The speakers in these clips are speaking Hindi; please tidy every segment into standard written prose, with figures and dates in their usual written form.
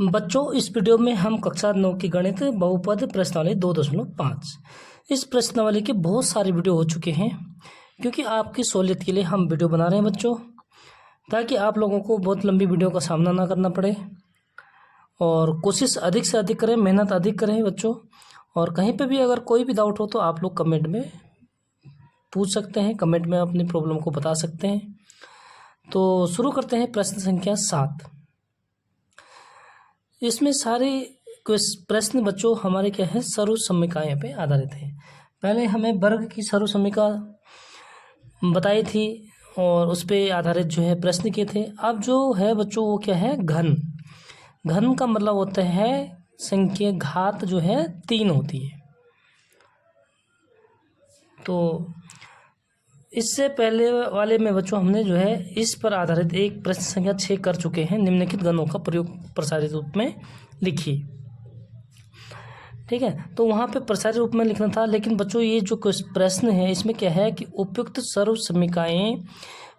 बच्चों, इस वीडियो में हम कक्षा 9 की गणित बहुपद प्रश्नावली 2.5 इस प्रश्नावली के बहुत सारे वीडियो हो चुके हैं। क्योंकि आपकी सहूलियत के लिए हम वीडियो बना रहे हैं बच्चों, ताकि आप लोगों को बहुत लंबी वीडियो का सामना ना करना पड़े। और कोशिश अधिक से अधिक करें, मेहनत अधिक करें बच्चों। और कहीं पे भी अगर कोई भी डाउट हो तो आप लोग कमेंट में पूछ सकते हैं, कमेंट में अपनी प्रॉब्लम को बता सकते हैं। तो शुरू करते हैं प्रश्न संख्या 7। इसमें सारे प्रश्न बच्चों हमारे क्या है, सर्वसम्यिकाएं पे आधारित है। पहले हमें वर्ग की सर्वसम्यिका बताई थी और उस पर आधारित जो है प्रश्न किए थे। अब जो है बच्चों वो क्या है, घन। घन का मतलब होता है संख्या घात जो है 3 होती है। तो इससे पहले वाले में बच्चों हमने जो है इस पर आधारित एक प्रश्न संख्या 6 कर चुके हैं। निम्नलिखित गणों का प्रयोग प्रसारित रूप में लिखिए। ठीक है, तो वहाँ पे प्रसारित रूप में लिखना था। लेकिन बच्चों ये जो प्रश्न है इसमें क्या है कि उपयुक्त सर्वसम्यिकाएं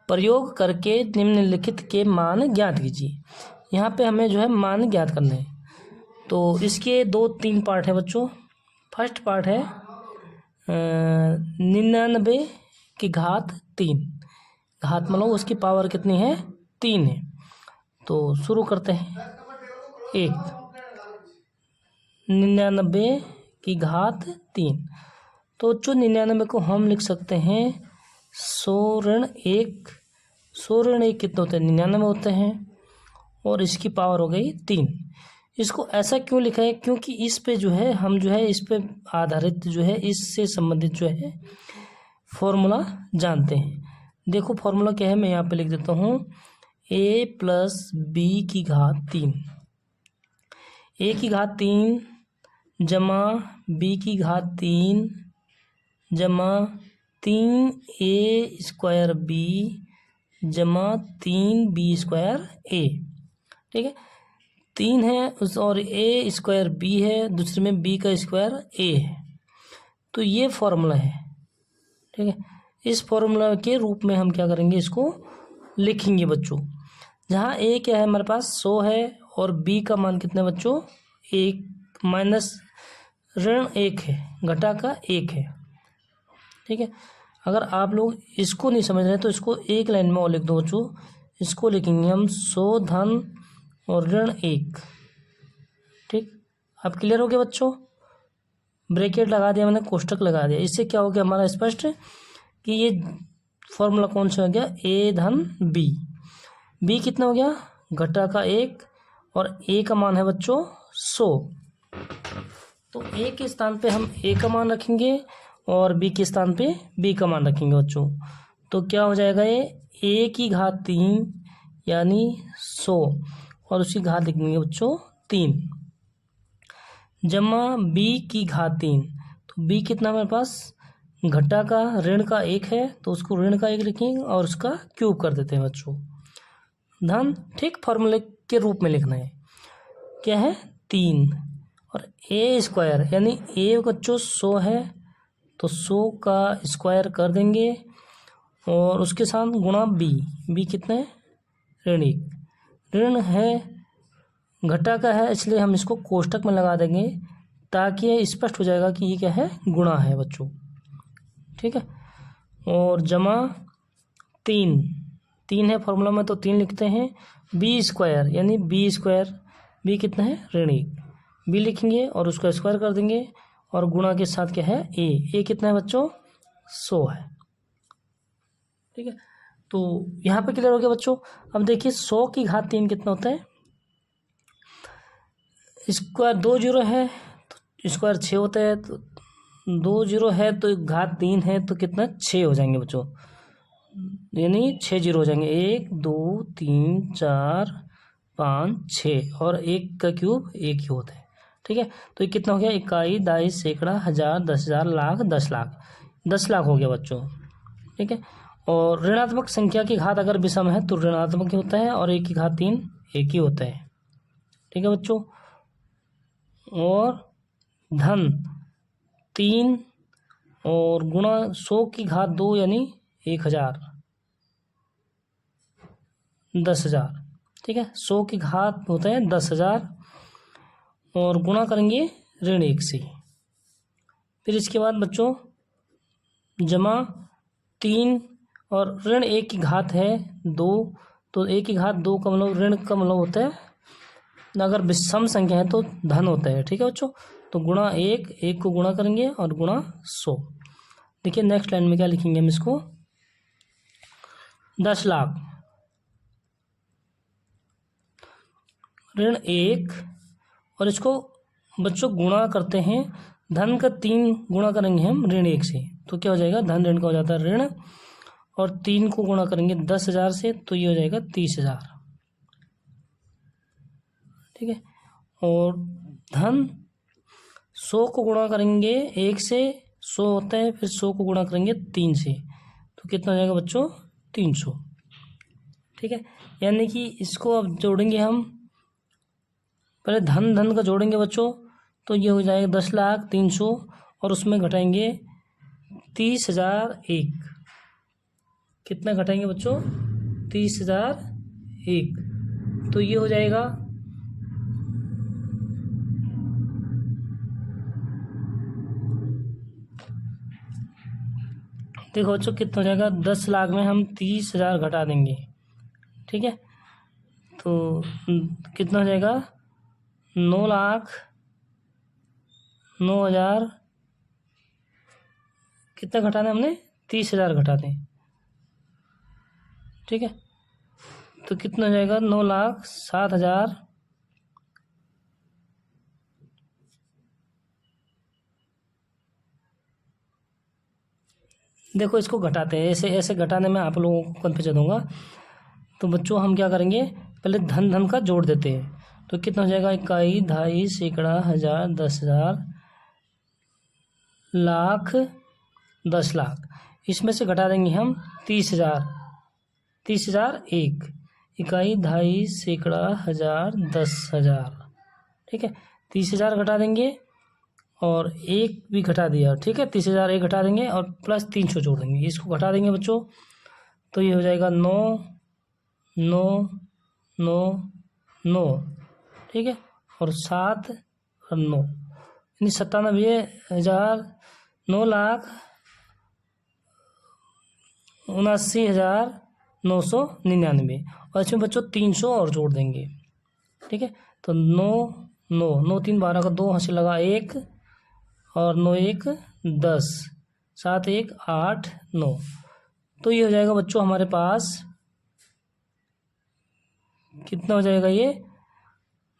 प्रयोग करके निम्नलिखित के मान ज्ञात कीजिए। यहाँ पे हमें जो है मान ज्ञात करने हैं। तो इसके 2-3 पार्ट है बच्चों। फर्स्ट पार्ट है 99 की घात 3। घात मतलब उसकी पावर कितनी है, 3 है। तो शुरू करते हैं। 99 की घात 3। तो जो 99 को हम लिख सकते हैं 100-1। 100-1 कितने होते हैं, 99 होते हैं। और इसकी पावर हो गई 3। इसको ऐसा क्यों लिखा है, क्योंकि इस पे जो है हम जो है इस पे आधारित जो है इससे संबंधित जो है फॉर्मूला जानते हैं। देखो फॉर्मूला क्या है, मैं यहाँ पे लिख देता हूँ। a + b की घात 3, a की घात 3 जमा b की घात 3 जमा 3a² b जमा 3b² a। ठीक है, 3 है उस और a² b है, दूसरे में b का स्क्वायर a है। तो ये फॉर्मूला है। ठीक है, इस फॉर्मूला के रूप में हम क्या करेंगे, इसको लिखेंगे बच्चों। जहाँ a क्या है हमारे पास 100 है और b का मान कितना है बच्चों, 1 -1 है, घटा का 1 है। ठीक है, अगर आप लोग इसको नहीं समझ रहे तो इसको एक लाइन में और लिख दो बच्चों। इसको लिखेंगे हम 100 धन और -1। ठीक, अब क्लियर हो गया बच्चों। ब्रैकेट लगा दिया मैंने, कोष्टक लगा दिया। इससे क्या हो गया हमारा स्पष्ट कि ये फॉर्मूला कौन सा हो गया, a धन b। b कितना हो गया, घटा का 1 और a का मान है बच्चों 100। तो a के स्थान पे हम a का मान रखेंगे और b के स्थान पे b का मान रखेंगे बच्चों। तो क्या हो जाएगा, ये a की घात 3 यानी 100 और उसकी घात लिखेंगे बच्चों 3 जमा b की घात 3। तो b कितना हमारे पास, घटा का ऋण का 1 है तो उसको ऋण का 1 लिखेंगे और उसका क्यूब कर देते हैं बच्चों, धन। ठीक, फॉर्मूले के रूप में लिखना है। क्या है, 3 और a² यानी a बच्चों 100 है तो 100 का स्क्वायर कर देंगे और उसके साथ गुणा b कितना है, ऋण 1। ऋण है, घटा का है, इसलिए हम इसको कोष्टक में लगा देंगे ताकि ये स्पष्ट हो जाएगा कि ये क्या है, गुणा है बच्चों। ठीक है, और जमा 3 है फॉर्मूला में तो 3 लिखते हैं। b² यानी b² b कितना है, ऋण 1। b लिखेंगे और उसका स्क्वायर कर देंगे और गुणा के साथ क्या है, a कितना है बच्चों, 100 है। ठीक है, तो यहाँ पे क्लियर हो गया बच्चों। अब देखिए 100 की घात 3 कितना होता है, स्क्वायर 2 0 है तो स्क्वायर 6 होता है। तो 2 0 है तो घात 3 है तो कितना, 6 हो जाएंगे बच्चों, यानी 6 0 हो जाएंगे। 1 2 3 4 5 6 और 1 का क्यूब 1 ही होता है। ठीक है, तो ये कितना हो गया, इकाई, दाई, सैकड़ा, हजार, 10,000, लाख, 10 लाख। 10 लाख हो गया बच्चों। ठीक है, और ऋणात्मक संख्या की घात अगर विषम है तो ऋणात्मक ही होता है और 1 की घात 3 1 ही होता है। ठीक है बच्चों, और धन 3 और गुणा 100 की घात 2 यानी 1000, 10,000। ठीक है, 100 की घात होता है 10,000 और गुणा करेंगे ऋण 1 से। फिर इसके बाद बच्चों जमा 3 और ऋण 1 की घात है 2, तो 1 की घात 2 का मतलब ऋण का मतलब होता है, अगर विषम संख्या है तो धन होता है। ठीक है बच्चों, तो गुणा 1 को गुणा करेंगे और गुणा 100। देखिए नेक्स्ट लाइन में क्या लिखेंगे हम इसको, 10 लाख ऋण 1, और इसको बच्चों गुणा करते हैं, धन का 3 गुणा करेंगे हम ऋण 1 से, तो क्या हो जाएगा, धन ऋण का हो जाता है ऋण, और 3 को गुणा करेंगे 10,000 से, तो ये हो जाएगा 30,000। ठीक है, और धन 100 को गुणा करेंगे 1 से, 100 होता है, फिर 100 को गुणा करेंगे 3 से, तो कितना हो जाएगा बच्चों, 300। ठीक है, यानी कि इसको अब जोड़ेंगे हम, पहले धन का जोड़ेंगे बच्चों, तो ये हो जाएगा 10,03,000 और उसमें घटाएंगे 30,001। कितना घटाएंगे बच्चों, 30,001, तो ये हो जाएगा देखो बच्चों कितना हो जाएगा, 10 लाख में हम 30,000 घटा देंगे। ठीक है, तो कितना हो जाएगा, 9,09,000, कितना घटाना है हमने, 30,000 घटाते हैं। ठीक है, तो कितना हो जाएगा, 9,07,000, देखो इसको घटाते हैं, ऐसे ऐसे घटाने में आप लोगों को कन्फ्यूजन होगा। तो बच्चों हम क्या करेंगे, पहले धन का जोड़ देते हैं, तो कितना हो जाएगा, इकाई, दहाई, सैकड़ा, हजार, 10,000, लाख, 10 लाख, इसमें से घटा देंगे हम 30,000, 30,001, इकाई, दहाई, सैकड़ा, हजार, 10,000। ठीक है, 30,000 घटा देंगे और 1 भी घटा दिया। ठीक है, 30,001 घटा देंगे और प्लस 300 जोड़ देंगे, इसको घटा देंगे बच्चों, तो ये हो जाएगा 9,9,9,9। ठीक है, और 7 और 9 यानी 97,000, 9,79,999, और इसमें बच्चों 300 और जोड़ देंगे। ठीक है, तो 9 3 12 का 2 हासिल लगा 1, और 9 1 10, 7 1 8 9, तो ये हो जाएगा बच्चों हमारे पास कितना हो जाएगा, ये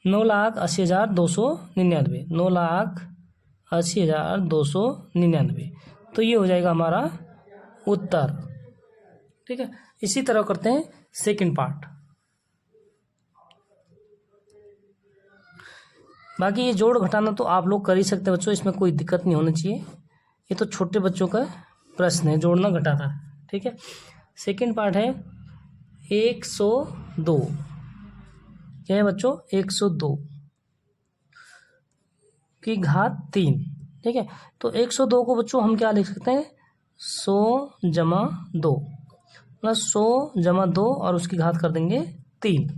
9,80,299, 9,80,299, तो ये हो जाएगा हमारा उत्तर। ठीक है, इसी तरह करते हैं सेकंड पार्ट। बाकी ये जोड़ घटाना तो आप लोग कर ही सकते हैं बच्चों, इसमें कोई दिक्कत नहीं होनी चाहिए, ये तो छोटे बच्चों का प्रश्न है, जोड़ना घटाना। ठीक है, सेकंड पार्ट है 102, क्या है बच्चों, 102 की घात 3। ठीक है, तो 102 को बच्चों हम क्या लिख सकते हैं, 100 जमा 2, मतलब 100 जमा 2 और उसकी घात कर देंगे 3।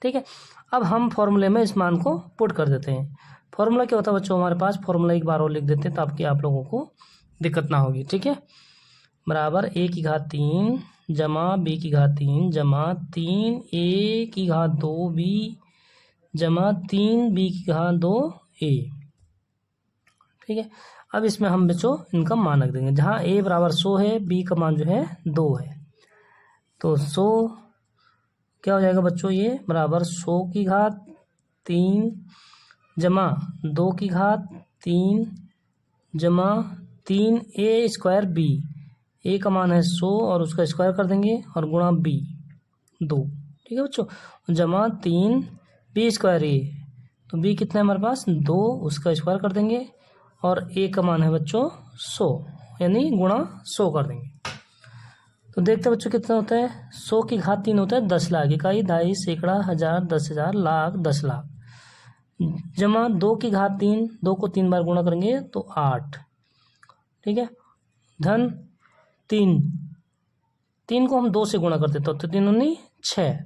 ठीक है, अब हम फॉर्मूले में इस मान को पुट कर देते हैं। फॉर्मूला क्या होता है बच्चों हमारे पास, फॉर्मूला एक बार और लिख देते हैं ताकि आप लोगों को दिक्कत ना होगी। ठीक है, बराबर a की घात 3 जमा b की घात 3 जमा 3a की घात 2b जमा 3b की घात 2a। ठीक है, अब इसमें हम बच्चों इनका मान रख देंगे, जहाँ a बराबर 100 है, b का मान जो है 2 है, तो 100 क्या हो जाएगा बच्चों, ये बराबर 100 की घात 3 जमा 2 की घात 3 जमा 3a² b, a का मान है 100 और उसका स्क्वायर कर देंगे और गुणा b 2। ठीक है बच्चों, जमा 3b² a, तो b कितना है हमारे पास 2, उसका स्क्वायर कर देंगे और a का मान है बच्चों 100, यानी गुणा 100 कर देंगे। तो देखते हैं बच्चों कितना होता है, 100 की घात 3 होता है 10 लाख, इकाई, दहाई, सैकड़ा, हजार, 10,000, लाख, 10 लाख, जमा 2 की घात 3, 2 को 3 बार गुणा करेंगे तो 8। ठीक है, धन 3 को हम 2 से गुणा करते तो 3 19 6,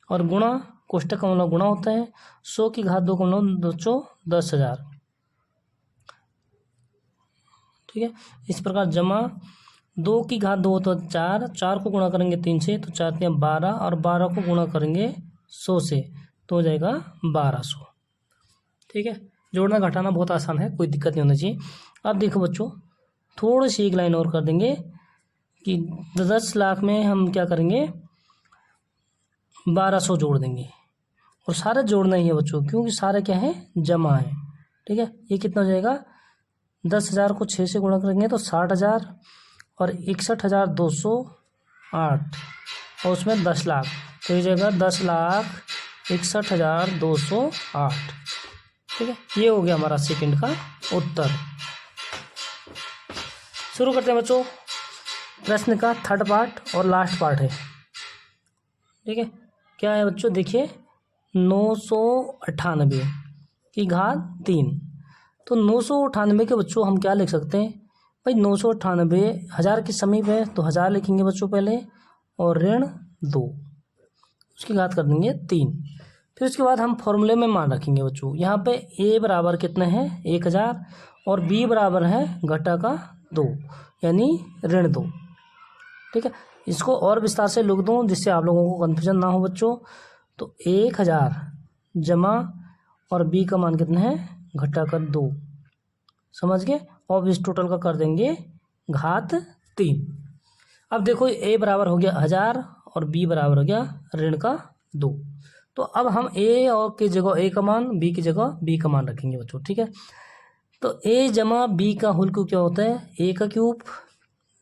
और गुणा कोष्टक का मतलब गुणा होता है। 100 की घात 2 का मतलब बच्चों 10,000। ठीक है, इस प्रकार जमा 2 की घात 2 तो 4, 4 को गुणा करेंगे 3 से तो 4 3 12, और 12 को गुणा करेंगे 100 से तो हो जाएगा 1200। ठीक है, जोड़ना घटाना बहुत आसान है, कोई दिक्कत नहीं होनी चाहिए। अब देखो बच्चों, थोड़ी सी एक लाइन और कर देंगे कि 10 लाख में हम क्या करेंगे, 1200 जोड़ देंगे। और सारे जोड़ना ही है बच्चों, क्योंकि सारे क्या है, जमा है। ठीक है, ये कितना हो जाएगा, 10,000 को 6 से गुणा करेंगे तो 60,000, और 61,208, और उसमें 10 लाख तो ये जाएगा 10,61,208। ठीक है, ये हो गया हमारा सेकंड का उत्तर। शुरू करते हैं बच्चों, प्रश्न का थर्ड पार्ट और लास्ट पार्ट है। ठीक है, क्या है बच्चों, देखिए 998 की घात 3। तो 998 के बच्चों हम क्या लिख सकते हैं भाई, 998 हज़ार के समीप है तो 1000 लिखेंगे बच्चों पहले, और ऋण 2, उसकी घात कर देंगे 3। फिर उसके बाद हम फॉर्मूले में मान रखेंगे बच्चों। यहाँ पे a बराबर कितने हैं, 1000, और b बराबर है घटा का 2 यानी ऋण 2। ठीक है, इसको और विस्तार से लिख दूँ जिससे आप लोगों को कन्फ्यूजन ना हो बच्चों। तो 1000 जमा और b का मान कितना है, घटा कर 2, समझ गए। और इस टोटल का कर देंगे घात 3। अब देखो a बराबर हो गया 1000 और b बराबर हो गया ऋण का 2। तो अब हम a और की जगह a का मान, b की जगह b का मान रखेंगे बच्चों। ठीक है, तो a जमा b का होल क्यूब क्या होता है, a का क्यूब,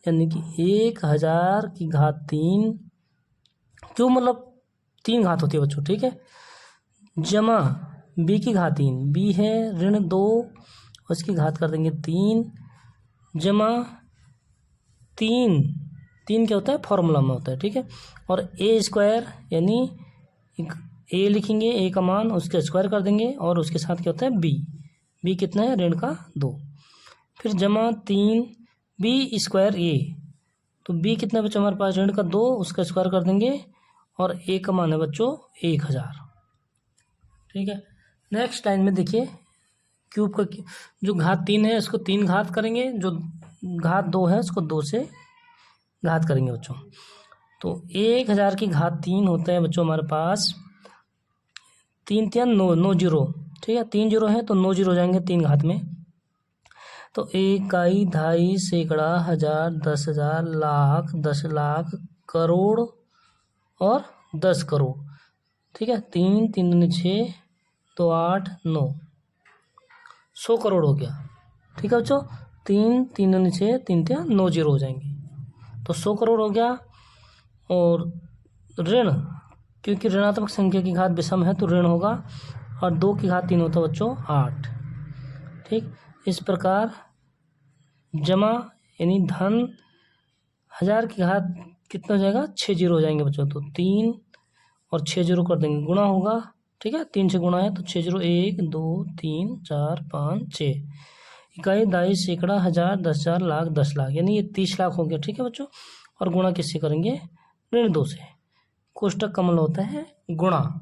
यानी कि 1000 की घात 3, क्यूब मतलब 3 घात होती है बच्चों। ठीक है, जमा b की घात 3, b है ऋण 2, उसकी घात कर देंगे 3, जमा 3 क्या होता है, फॉर्मूला में होता है। ठीक है, और a स्क्वायर यानी a लिखेंगे, a का मान उसके स्क्वायर कर देंगे, और उसके साथ क्या होता है b कितना है, ऋण का 2। फिर जमा 3 b स्क्वायर a, तो b कितना बच्चों हमारे पास, ऋण का 2, उसका स्क्वायर कर देंगे, और a का मान है बच्चों 1000। ठीक है, नेक्स्ट लाइन में देखिए, क्यूब का जो घात 3 है इसको 3 घात करेंगे, जो घात 2 है उसको 2 से घात करेंगे बच्चों। तो 1000 की घात 3 होता है बच्चों हमारे पास 3 3 9 9 0। ठीक है, 3 0 है तो 9 0 हो जाएंगे 3 घात में। तो 1 2 2.5 सैकड़ा, 1000, 10,000, लाख, 10 लाख, करोड़ और 10 करोड़। ठीक है, 3 3 6 तो 8 9, 100 करोड़ हो गया। ठीक है बच्चों, 3 3 6 3 3 9 0 हो जाएंगे, तो 100 करोड़ हो गया। और ऋण, क्योंकि ऋणात्मक संख्या की घात विषम है तो ऋण होगा, और 2 की घात 3 होता है बच्चों 8। ठीक, इस प्रकार जमा यानी धन 1000 की घात कितना हो जाएगा, 6 0 हो जाएंगे बच्चों। तो 3 और 6 0 कर देंगे, गुणा होगा। ठीक है, 3 से गुणा है तो 6 0 1 2 3 4 5 6, 1 2 सैकड़ा, 1000, 10,000, लाख, 10 लाख, यानी ये 30 लाख हो गया। ठीक है बच्चों, और गुणा किससे करेंगे, ऋण 2 से। कोष्टक का मतलब होता है गुणा।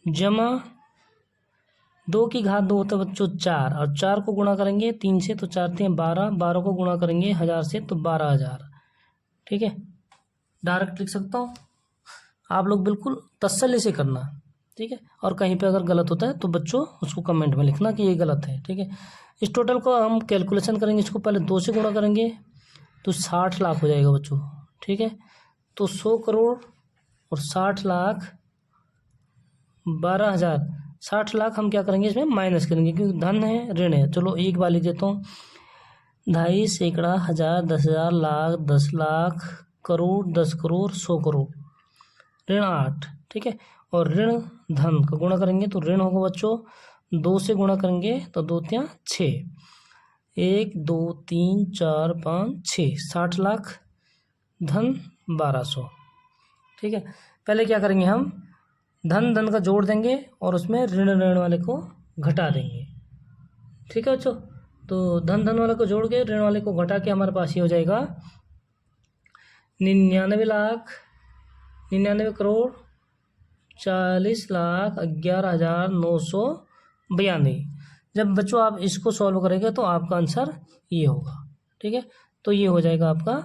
जमा 2 की घात 2 होता है बच्चों 4, और 4 को गुणा करेंगे 3 से तो 4 3 12, 12 को गुणा करेंगे 1000 से तो 12,000। ठीक है, डायरेक्ट लिख सकता हूँ, आप लोग बिल्कुल तसल्ली से करना। ठीक है, और कहीं पे अगर गलत होता है तो बच्चों उसको कमेंट में लिखना कि ये गलत है। ठीक है, इस टोटल को हम कैलकुलेशन करेंगे, इसको पहले 2 से गुणा करेंगे तो 60 लाख हो जाएगा बच्चों। ठीक है, तो 100 करोड़ और 60 लाख 12,000, 60 लाख हम क्या करेंगे, इसमें माइनस करेंगे क्योंकि धन है ऋण है। चलो एक बार लिख देता हूँ, 2.5 सैकड़ा, 1000, 10,000, लाख, 10 लाख, करोड़, 10 करोड़, 100 करोड़, ऋण 8। ठीक है, और ऋण धन का गुणा करेंगे तो ऋण होगा बच्चों 2 से गुणा करेंगे तो 2 3 6, 1 2 3 4 5 6, 60 लाख, धन 1200। ठीक है, पहले क्या करेंगे, हम धन धन का जोड़ देंगे और उसमें ऋण ऋण वाले को घटा देंगे। ठीक है बच्चों, तो धन धन वाले को जोड़ के ऋण वाले को घटा के हमारे पास ये हो जाएगा 99 लाख, 99 करोड़ 40,11,992। जब बच्चों आप इसको सॉल्व करेंगे तो आपका आंसर ये होगा। ठीक है, तो ये हो जाएगा आपका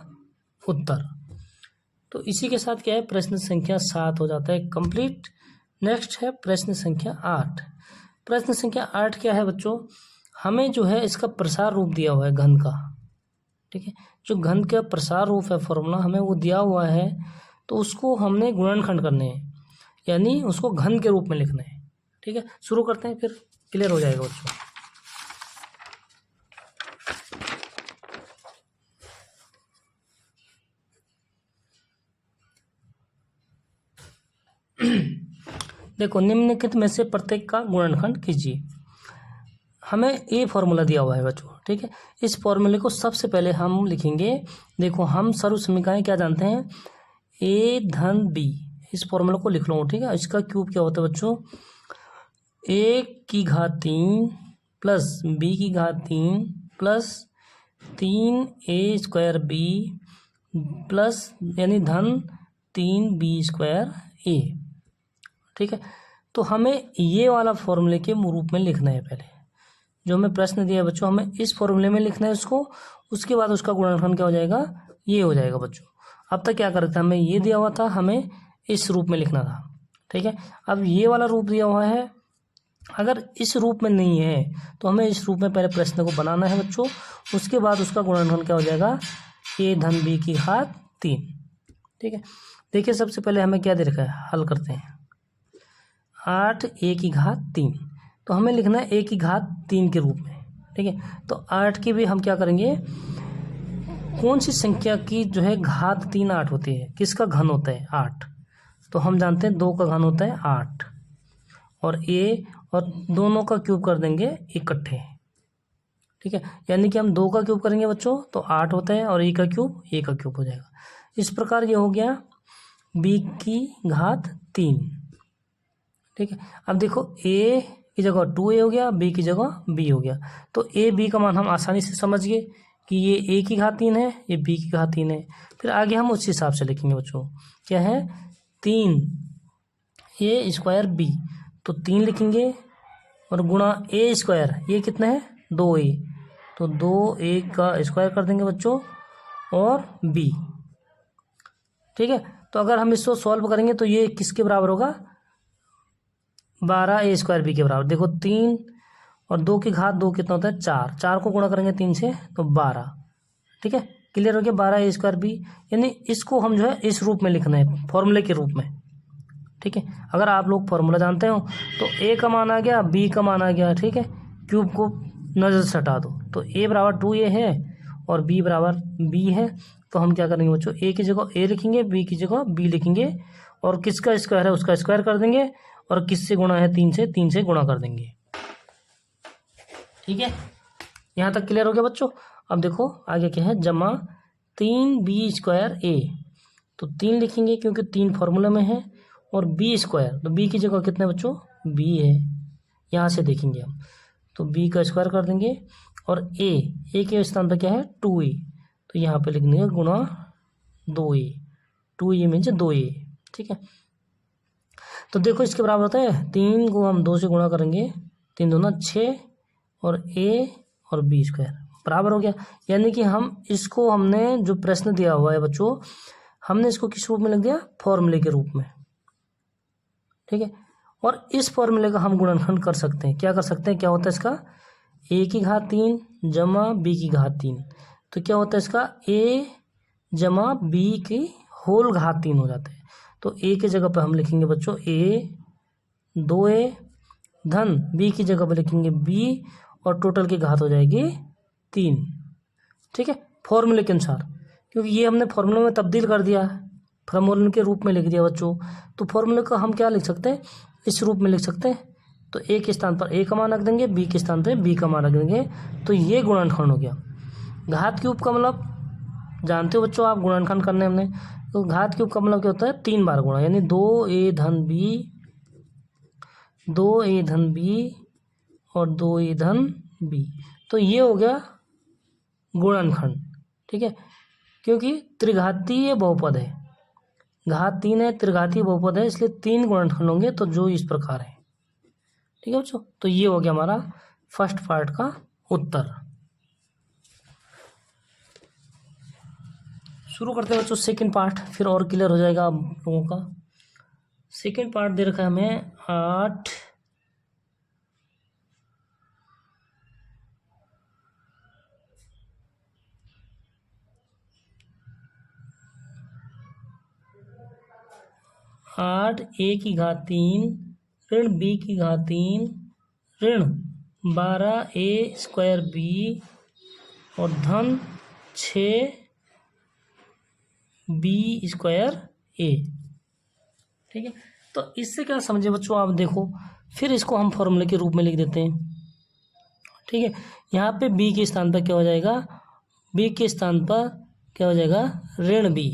उत्तर। तो इसी के साथ क्या है, प्रश्न संख्या 7 हो जाता है कंप्लीट। नेक्स्ट है प्रश्न संख्या 8। प्रश्न संख्या 8 क्या है बच्चों, हमें जो है इसका प्रसार रूप दिया हुआ है घन का। ठीक है, जो घन का प्रसार रूप है फॉर्मूला हमें वो दिया हुआ है, तो उसको हमने गुणनखंड करने हैं, यानी उसको घन के रूप में लिखना है। ठीक है, शुरू करते हैं, फिर क्लियर हो जाएगा बच्चों। देखो, निम्नलिखित में से प्रत्येक का गुणनखंड कीजिए। हमें ये फॉर्मूला दिया हुआ है बच्चों। ठीक है, इस फॉर्मूले को सबसे पहले हम लिखेंगे। देखो, हम सर्व समीकरण क्या जानते हैं, ए धन बी। इस फॉर्मूला को लिख लो। ठीक है, इसका क्यूब क्या होता है बच्चों, ए की घात 3 प्लस बी की घात 3 प्लस 3a² बी प्लस यानी धन 3b² ए। ठीक है, तो हमें ये वाला फॉर्मूले के रूप में लिखना है। पहले जो हमें प्रश्न दिया है बच्चों, हमें इस फॉर्मूले में लिखना है उसको, उसके बाद उसका गुणनखंड क्या हो जाएगा, ये हो जाएगा बच्चों। अब तक क्या कर रहे थे, हमें ये दिया हुआ था, हमें इस रूप में लिखना था। ठीक है, अब ये वाला रूप दिया हुआ है, अगर इस रूप में नहीं है तो हमें इस रूप में पहले प्रश्न को बनाना है बच्चों, उसके बाद उसका गुणनखंड क्या हो जाएगा, ए धन बी की घात 3। ठीक है, देखिए सबसे पहले हमें क्या दे रखा है, हल करते हैं। 8 ए की घात 3, तो हमें लिखना है ए की घात 3 के रूप में। ठीक है, तो 8 की भी हम क्या करेंगे, कौन सी संख्या की जो है घात 3 8 होती है, किसका घन होता है 8, तो हम जानते हैं 2 का घन होता है 8, और ए और दोनों का क्यूब कर देंगे इकट्ठे। ठीक है, यानी कि हम 2 का क्यूब करेंगे बच्चों तो 8 होता है, और ए का क्यूब हो जाएगा। इस प्रकार ये हो गया बी की घात 3। ठीक है, अब देखो ए की जगह 2a हो गया, बी की जगह b हो गया, तो ए बी का मान हम आसानी से समझ गए कि ये a की घात 3 है, ये b की घात 3 है। फिर आगे हम उस हिसाब से लिखेंगे बच्चों, क्या है 3a² b, तो 3 लिखेंगे, और गुणा a², ये कितना है 2a, तो 2a का स्क्वायर कर देंगे बच्चों, और b। ठीक है, तो अगर हम इसको सॉल्व करेंगे तो ये किसके बराबर होगा, 12a² b के बराबर। देखो 3 और 2 की घात 2 कितना होता है 4, 4 को गुणा करेंगे 3 से तो 12। ठीक है, क्लियर हो गया, 12a² b, यानी इसको हम जो है इस रूप में लिखना है, फॉर्मूले के रूप में। ठीक है, अगर आप लोग फॉर्मूला जानते हो तो a का मान आ गया, b का मान आ गया। ठीक है, क्यूब को नज़र से हटा दो, तो a बराबर 2a है और b बराबर b है, तो हम क्या करेंगे बच्चों, a की जगह a लिखेंगे, b की जगह b लिखेंगे, और किसका स्क्वायर है उसका स्क्वायर कर देंगे, और किससे गुणा है 3 से गुणा कर देंगे। ठीक है, यहाँ तक क्लियर हो गया बच्चों। अब देखो आगे क्या है, जमा 3b² a, तो 3 लिखेंगे क्योंकि 3 फॉर्मूला में है, और b², तो b की जगह कितना है बच्चों b है, यहाँ से देखेंगे हम, तो b का स्क्वायर कर देंगे, और a के स्थान पर क्या है 2a, तो यहाँ पे लिख देंगे गुणा 2a, 2a मीन्स 2a। ठीक है, तो देखो इसके बराबर होता है 3 को हम 2 से गुणा करेंगे, 3 दूना 6, और a और b² बराबर हो गया। यानी कि हम इसको, हमने जो प्रश्न दिया हुआ है बच्चों, हमने इसको किस रूप में लिख दिया, फॉर्मूले के रूप में। ठीक है, और इस फॉर्मूले का हम गुणनखंड कर सकते हैं, क्या कर सकते हैं, क्या होता है इसका, a की घात 3 जमा b की घात 3, तो क्या होता है इसका a जमा b की होल घात 3 हो जाता है। तो a की जगह पर हम लिखेंगे बच्चों a 2a, धन b की जगह पर लिखेंगे b, और टोटल की घात हो जाएगी 3। ठीक है, फॉर्मूले के अनुसार, क्योंकि ये हमने फॉर्मूले में तब्दील कर दिया है, फॉर्मूले के रूप में लिख दिया बच्चों, तो फॉर्मूले का हम क्या लिख सकते हैं, इस रूप में लिख सकते हैं। तो a के स्थान पर a का मान रख देंगे, b के स्थान पर b का मान रख देंगे, तो ये गुणनखंड हो गया। घात क्यूब का मतलब जानते हो बच्चों आप, गुणनखंड करने हमने, तो घात क्यूब का मतलब क्या होता है 3 बार गुणा, यानी 2a धन b और 2a धन b, तो ये हो गया गुणनखंड। ठीक है, क्योंकि त्रिघातीय बहुपद है, घात 3 है, त्रिघातीय बहुपद है, इसलिए 3 गुणनखंड होंगे, तो जो इस प्रकार है। ठीक है बच्चों, तो ये हो गया हमारा फर्स्ट पार्ट का उत्तर। शुरू करते हैं बच्चों सेकंड पार्ट, फिर और क्लियर हो जाएगा आप लोगों का। सेकंड पार्ट दे रखा है हमें 8 a की घात 3 ऋण b की घात 3 ऋण 12a स्क्वायर b और धन 6b स्क्वायर a। ठीक है, तो इससे क्या समझे बच्चों, आप देखो, फिर इसको हम फॉर्मूले के रूप में लिख देते हैं। ठीक है, यहाँ पे b के स्थान पर क्या हो जाएगा, b के स्थान पर क्या हो जाएगा, ऋण b।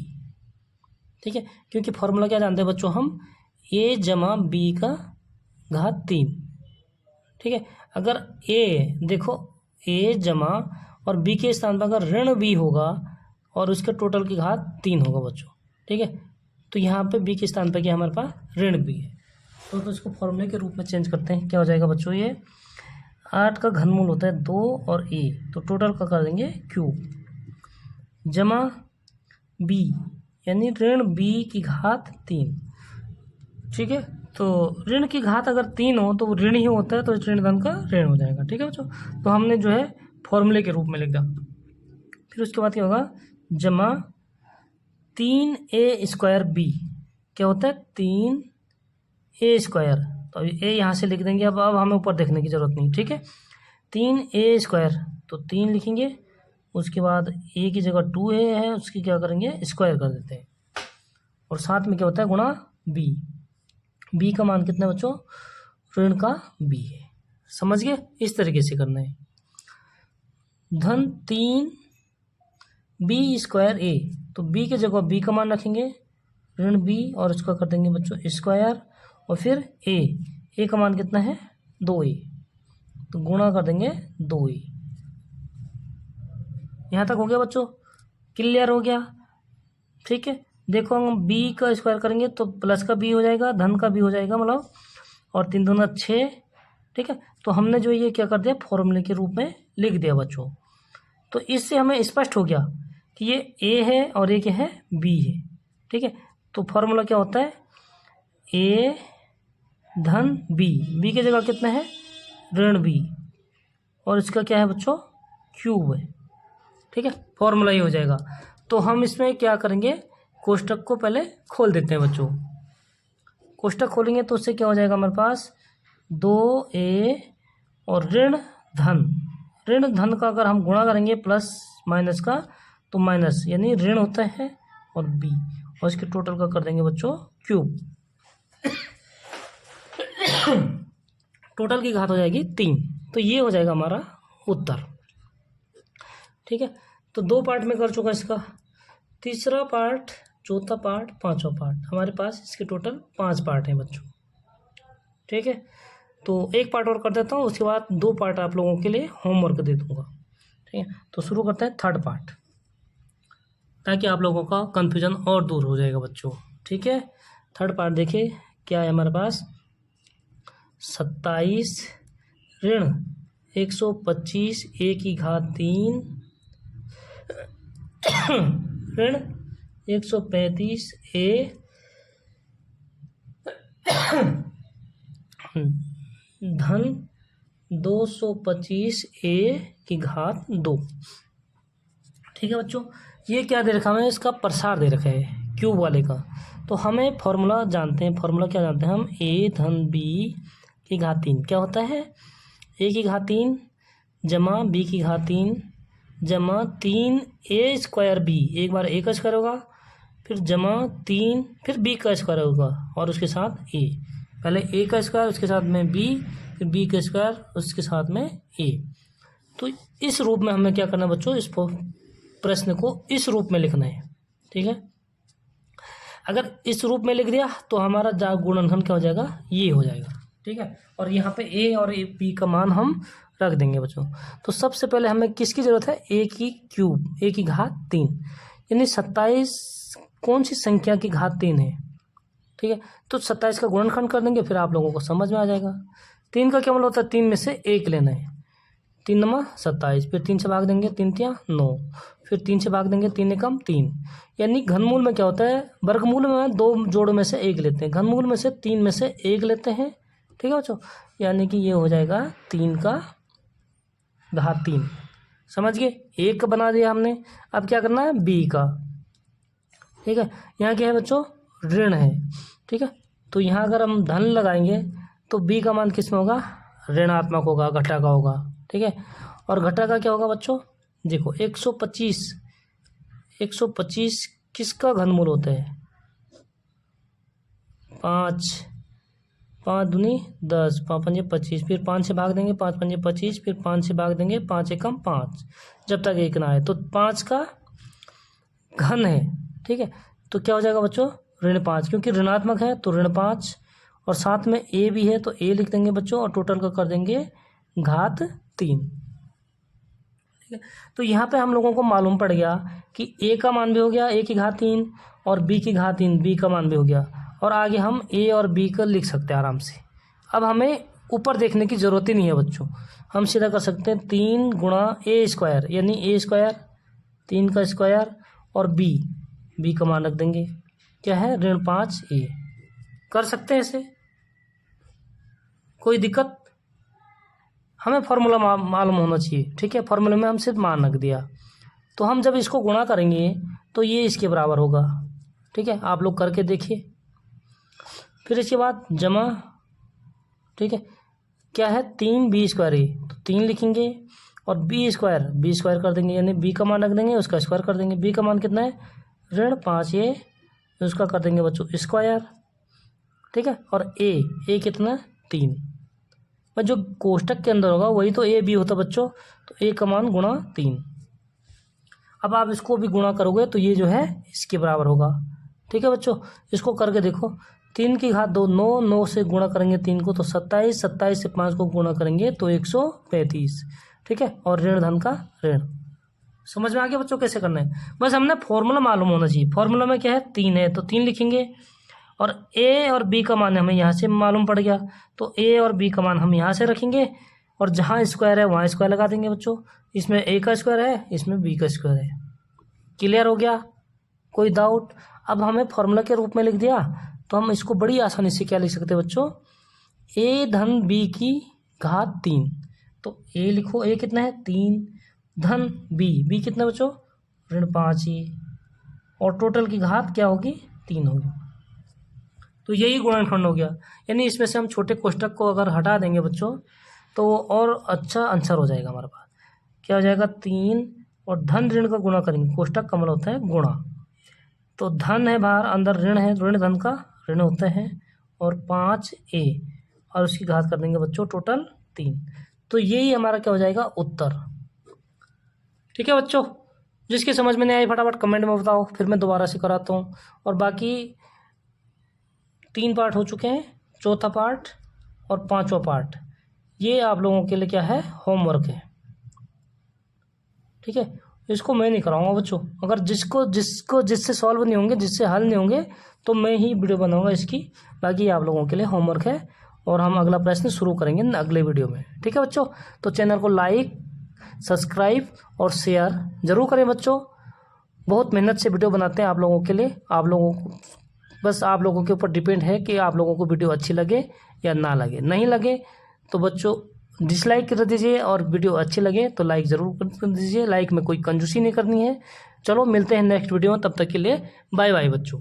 ठीक है, क्योंकि फॉर्मूला क्या जानते हैं बच्चों हम, a जमा b का घात 3। ठीक है, अगर a देखो a जमा और b के स्थान पर अगर ऋण b होगा और उसके टोटल की घात 3 होगा बच्चों। ठीक है, तो यहाँ पे b के स्थान पर क्या हमारे पास ऋण b है, तो इसको फॉर्मूले के रूप में चेंज करते हैं। क्या हो जाएगा बच्चों, ये 8 का घनमूल होता है 2 और a, तो टोटल का कर देंगे क्यूब जमा b यानी ऋण b की घात 3। ठीक है, तो ऋण की घात अगर 3 हो तो ऋण ही होता है, तो ऋण धन का ऋण हो जाएगा। ठीक है बच्चों, तो हमने जो है फॉर्मूले के रूप में लिख दिया। फिर उसके बाद क्या होगा, जमा 3a स्क्वायर b, क्या होता है 3a स्क्वायर, तो अभी a यहाँ से लिख देंगे। अब हमें ऊपर देखने की ज़रूरत नहीं। ठीक है, 3a स्क्वायर, तो 3 लिखेंगे, उसके बाद a की जगह 2a है, उसकी क्या करेंगे स्क्वायर कर देते हैं, और साथ में क्या होता है गुणा b। b का मान कितना है बच्चों, ऋण का b है। समझ गए, इस तरीके से करना है। धन 3b स्क्वायर a, तो b की जगह b का मान रखेंगे ऋण b और इसका कर देंगे बच्चों स्क्वायर, और फिर a का मान कितना है 2a, तो गुणा कर देंगे 2a। यहाँ तक हो गया बच्चों, क्लियर हो गया। ठीक है, देखो हम b का स्क्वायर करेंगे तो प्लस का b हो जाएगा, धन का b हो जाएगा मतलब, और 3 दूना 6। ठीक है, तो हमने जो ये क्या कर दिया फॉर्मूले के रूप में लिख दिया बच्चों। तो इससे हमें स्पष्ट हो गया कि ये a है और ये क्या है b है। ठीक है, तो फॉर्मूला क्या होता है, a धन b की जगह कितना है ऋण b, और इसका क्या है बच्चों क्यूब है। ठीक है, फॉर्मूला ये हो जाएगा। तो हम इसमें क्या करेंगे, कोष्टक को पहले खोल देते हैं बच्चों। कोष्टक खोलेंगे तो उससे क्या हो जाएगा हमारे पास 2a और ऋण धन का अगर हम गुणा करेंगे प्लस माइनस का, तो माइनस यानी ऋण होता है और b, और इसके टोटल का कर देंगे बच्चों क्यूब। टोटल की घात हो जाएगी 3, तो ये हो जाएगा हमारा उत्तर। ठीक है, तो 2 पार्ट में कर चुका इसका, तीसरा पार्ट, चौथा पार्ट, पांचवा पार्ट, हमारे पास इसके टोटल 5 पार्ट हैं बच्चों। ठीक है, तो एक पार्ट और कर देता हूँ, उसके बाद 2 पार्ट आप लोगों के लिए होमवर्क दे दूँगा। ठीक है, तो शुरू करते हैं थर्ड पार्ट, ताकि आप लोगों का कन्फ्यूजन और दूर हो जाएगा बच्चों। ठीक है, थर्ड पार्ट देखिए क्या है हमारे पास, 27 ऋण 125 a की घात 3 ऋण 135 a धन 225 a की घात 2। ठीक है बच्चों, ये क्या दे रखा है, इसका प्रसार दे रखा है क्यूब वाले का। तो हमें फॉर्मूला जानते हैं, फॉर्मूला क्या जानते हैं हम, a धन b की घात 3 क्या होता है, a की घात 3 जमा b की घात 3 जमा 3a स्क्वायर b, एक बार a का स्क्वायर होगा, फिर जमा 3, फिर b का स्क्वायर होगा और उसके साथ a, पहले a का स्क्वायर उसके साथ में b, फिर b का स्क्वायर उसके साथ में a। तो इस रूप में हमें क्या करना है बच्चों, इस प्रश्न को इस रूप में लिखना है। ठीक है, अगर इस रूप में लिख दिया तो हमारा गुणनखंड क्या हो जाएगा, ये हो जाएगा। ठीक है, और यहाँ पे a और b का मान हम रख देंगे बच्चों। तो सबसे पहले हमें किसकी ज़रूरत है, a की क्यूब, a की घात 3, यानी 27 कौन सी संख्या की घात 3 है। ठीक है, तो 27 का गुणनखंड कर देंगे, फिर आप लोगों को समझ में आ जाएगा। 3 का क्या मतलब होता है, 3 में से 1 लेना है। 3 नमा 27, फिर 3 से भाग देंगे, 3 तिया 9, फिर 3 से भाग देंगे, 3 एकम 3। यानी घनमूल में क्या होता है, वर्गमूल में 2 जोड़ों में से 1 लेते हैं, घनमूल में से 3 में से 1 लेते हैं। ठीक है बच्चों, यानी कि ये हो जाएगा 3 का घात 3। समझ गए, 1 का बना दिया हमने। अब क्या करना है, b का। ठीक है, यहाँ क्या है बच्चों, ऋण है। ठीक है, तो यहाँ अगर हम धन लगाएंगे तो b का मान किस में होगा, ऋणात्मक होगा, घटा का होगा। ठीक है, और घटा का क्या होगा बच्चों, देखो 125 किसका घनमूल होता है, 5, 5 दूनी 10, 5 पंजे 25, फिर 5 से भाग देंगे, 5 पंजे 25, फिर 5 से भाग देंगे, 5 एकम 5, जब तक 1 ना आए, तो 5 का घन है। ठीक है, तो क्या हो जाएगा बच्चों, ऋण 5, क्योंकि ऋणात्मक है तो ऋण 5, और साथ में a भी है तो a लिख देंगे बच्चों, और टोटल का कर देंगे घात 3। ठीक है, तो यहाँ पे हम लोगों को मालूम पड़ गया कि a का मान भी हो गया, a की घात 3, और b की घात 3, b का मान भी हो गया, और आगे हम a और b का लिख सकते हैं आराम से। अब हमें ऊपर देखने की ज़रूरत ही नहीं है बच्चों, हम सीधा कर सकते हैं 3 गुणा a स्क्वायर, यानी a स्क्वायर 3 का स्क्वायर, और b का मान रख देंगे, क्या है, ऋण 5a। कर सकते हैं ऐसे, कोई दिक्कत, हमें फॉर्मूला मालूम होना चाहिए। ठीक है, फॉर्मूले में हम सिर्फ मान रख दिया, तो हम जब इसको गुणा करेंगे तो ये इसके बराबर होगा। ठीक है, आप लोग करके देखिए। फिर इसके बाद जमा, ठीक है, क्या है, 3b स्क्वायर है, तो 3 लिखेंगे, और b स्क्वायर कर देंगे, यानी b का मान रख देंगे, उसका स्क्वायर कर देंगे। b का मान कितना है, ऋण 5a, उसका कर देंगे बच्चों स्क्वायर। ठीक है, और a कितना, 3, और जो कोष्टक के अंदर होगा वही तो a b होता बच्चों, तो a का मान गुणा 3। अब आप इसको भी गुणा करोगे तो ये जो है इसके बराबर होगा। ठीक है बच्चों, इसको करके देखो, 3 की घात 2 9, 9 से गुणा करेंगे 3 को तो 27, 27 से 5 को गुणा करेंगे तो 135। ठीक है, और ऋण धन का ऋण। समझ में आ गया बच्चों कैसे करना है, बस हमने फॉर्मूला मालूम होना चाहिए। फॉर्मूला में क्या है, 3 है तो 3 लिखेंगे, और a और b का मान हमें यहाँ से मालूम पड़ गया, तो a और b का मान हम यहाँ से रखेंगे, और जहाँ स्क्वायर है वहाँ स्क्वायर लगा देंगे बच्चों। इसमें a का स्क्वायर है, इसमें b का स्क्वायर है। क्लियर हो गया, कोई डाउट। अब हमें फॉर्मूला के रूप में लिख दिया, तो हम इसको बड़ी आसानी से क्या लिख सकते हैं बच्चों, a धन b की घात 3, तो a लिखो, a कितना है 3, धन b कितना बच्चों, ऋण 5a, और टोटल की घात क्या होगी, 3 होगी। तो यही गुणनखंड हो गया, यानी इसमें से हम छोटे कोष्टक को अगर हटा देंगे बच्चों तो और अच्छा आंसर हो जाएगा हमारे पास। क्या हो जाएगा, 3, और धन ऋण का गुणा करेंगे, कोष्टक का मतलब होता है गुणा, तो धन है बाहर, अंदर ऋण है, ऋण धन का ऋण होता है, और 5a, और उसकी घात कर देंगे बच्चों टोटल 3। तो यही हमारा क्या हो जाएगा, उत्तर। ठीक है बच्चों, जिसकी समझ में नहीं आई फटाफट कमेंट में बताओ, फिर मैं दोबारा से कराता हूँ। और बाकी 3 पार्ट हो चुके हैं, चौथा पार्ट और 5वां पार्ट, ये आप लोगों के लिए क्या है, होमवर्क है। ठीक है, इसको मैं नहीं कराऊंगा बच्चों, अगर जिससे सॉल्व नहीं होंगे, जिससे हल नहीं होंगे, तो मैं ही वीडियो बनाऊंगा इसकी। बाकी आप लोगों के लिए होमवर्क है, और हम अगला प्रश्न शुरू करेंगे अगले वीडियो में। ठीक है बच्चों, तो चैनल को लाइक, सब्सक्राइब और शेयर जरूर करें बच्चों। बहुत मेहनत से वीडियो बनाते हैं आप लोगों के लिए, आप लोगों को बस आप लोगों के ऊपर डिपेंड है कि आप लोगों को वीडियो अच्छी लगे या ना लगे। नहीं लगे तो बच्चों डिसलाइक कर दीजिए, और वीडियो अच्छी लगे तो लाइक ज़रूर कर दीजिए। लाइक में कोई कंजूसी नहीं करनी है। चलो मिलते हैं नेक्स्ट वीडियो में, तब तक के लिए बाय बाय बच्चों।